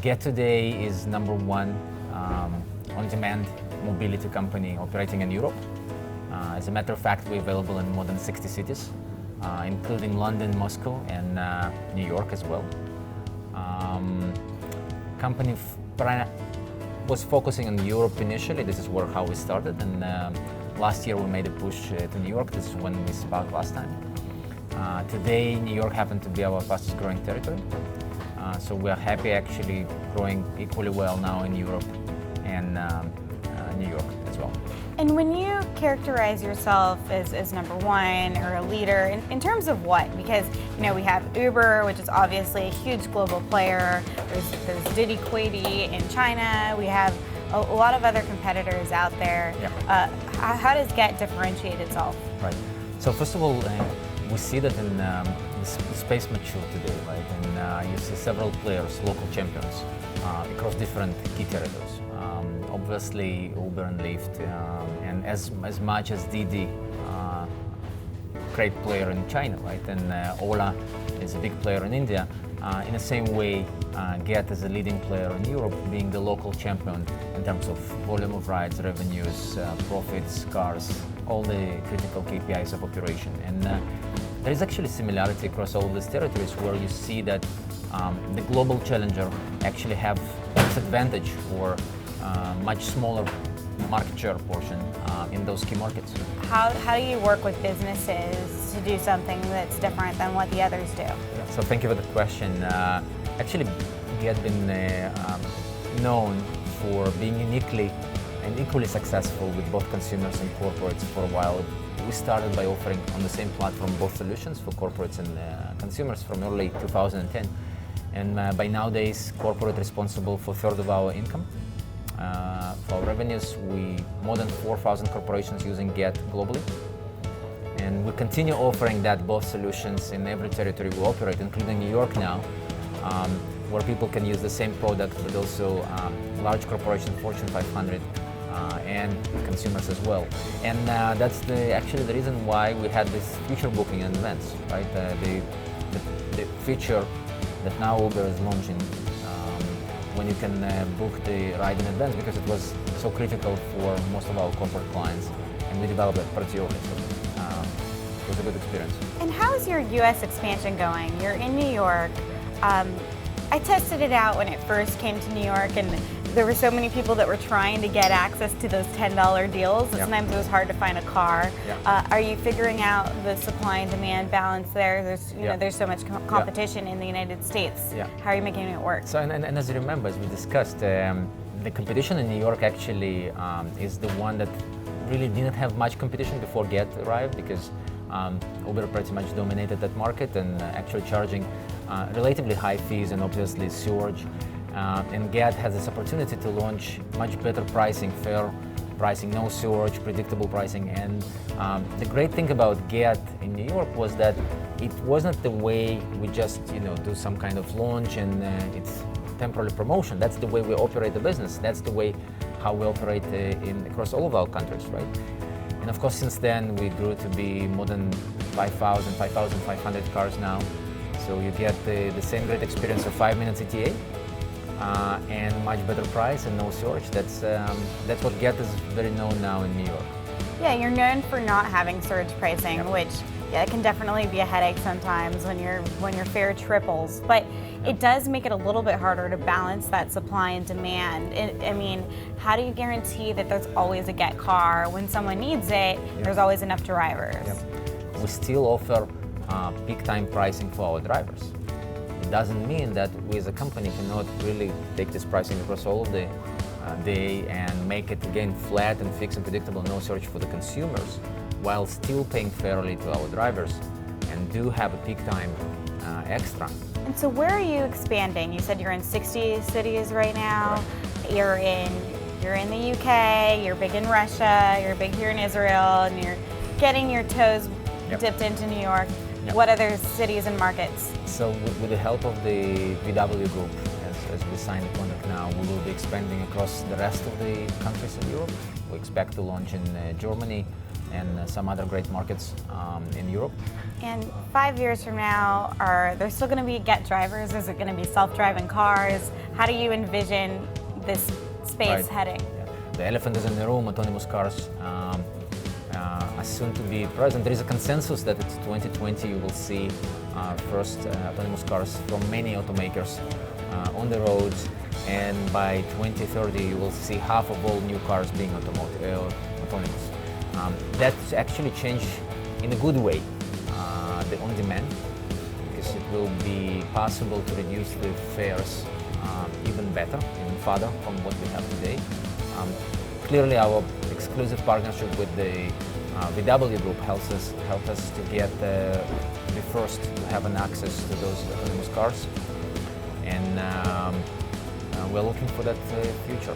Gett today is number one on-demand mobility company operating in Europe. As a matter of fact, we're available in more than 60 cities, including London, Moscow, and New York as well. Company was focusing on Europe initially. This is how we started, and last year we made a push to New York. This is when we spoke last time. Today, New York happened to be our fastest growing territory. So we are happy actually growing equally well now in Europe and New York as well. And when you characterize yourself as number one or a leader, in terms of what? Because we have Uber, which is obviously a huge global player. There's Diddy Quaidi in China. We have a lot of other competitors out there. Yeah. How does Gett differentiate itself? Right. So first of all, we see that in the space mature today, right? And you see several players, local champions, across different key territories. Obviously, Uber and Lyft, and as much as Didi, great player in China, right? And Ola is a big player in India. In the same way, Gett is a leading player in Europe, being the local champion in terms of volume of rides, revenues, profits, cars, all the critical KPIs of operation. And there is actually similarity across all of these territories where you see that the global challenger actually have disadvantage or much smaller market share portion in those key markets. How do you work with businesses to do something that's different than what the others do? Yeah, so thank you for the question. Actually, we had been known for being uniquely and equally successful with both consumers and corporates for a while. We started by offering on the same platform both solutions for corporates and consumers from early 2010. And by nowadays, corporate responsible for a third of our income. For our revenues, more than 4,000 corporations using Gett globally. And we continue offering that both solutions in every territory we operate, including New York now, where people can use the same product, but also large corporations, Fortune 500, and consumers as well. And that's actually the reason why we had this future booking in advance, right? The feature that now Uber is launching, when you can book the ride in advance, because it was so critical for most of our corporate clients, and we developed it pretty early. So it was a good experience. And how is your U.S. expansion going? You're in New York. I tested it out when it first came to New York, and there were so many people that were trying to get access to those $10 deals. Yep. Sometimes it was hard to find a car. Yep. Are you figuring out the supply and demand balance there? There's there's so much competition in the United States. Yeah. How are you making it work? So, and as you remember, as we discussed, the competition in New York actually is the one that really didn't have much competition before Gett arrived, because Uber pretty much dominated that market and actually charging relatively high fees and obviously surge. And Gett has this opportunity to launch much better pricing, fair pricing, no surge, predictable pricing. And the great thing about Gett in New York was that it wasn't the way we just do some kind of launch and it's temporary promotion. That's the way we operate the business. That's the way how we operate across all of our countries, right? And of course, since then, we grew to be more than 5,500 cars now. So you get the same great experience of 5 minutes ETA and much better price and no surge. That's what Gett is very known now in New York. Yeah, you're known for not having surge pricing, which it can definitely be a headache sometimes when your fare triples. But it does make it a little bit harder to balance that supply and demand. I mean, how do you guarantee that there's always a Gett car when someone needs it? There's always enough drivers. We still offer peak time pricing for our drivers. It doesn't mean that we as a company cannot really take this pricing across all of the day and make it again flat and fixed and predictable, no surge for the consumers, while still paying fairly to our drivers and do have a peak time extra. And so where are you expanding? You said you're in 60 cities right now. Correct. You're in the UK, you're big in Russia, you're big here in Israel, and you're getting your toes dipped into New York. What other cities and markets? So with the help of the VW Group, as as we sign the contract now, we will be expanding across the rest of the countries in Europe. We expect to launch in Germany and some other great markets in Europe. And 5 years from now, are there still going to be Gett drivers? Is it going to be self-driving cars? How do you envision this space heading? Yeah. The elephant is in the room. Autonomous cars are soon to be present. There is a consensus that it's 2020 you will see first autonomous cars from many automakers on the roads, and by 2030 you will see half of all new cars being autonomous. That's actually changed in a good way the on-demand, because it will be possible to reduce the fares even better, even further from what we have today. Clearly, our exclusive partnership with the VW Group helps us to get the first to have an access to those autonomous cars, and we're looking for that future.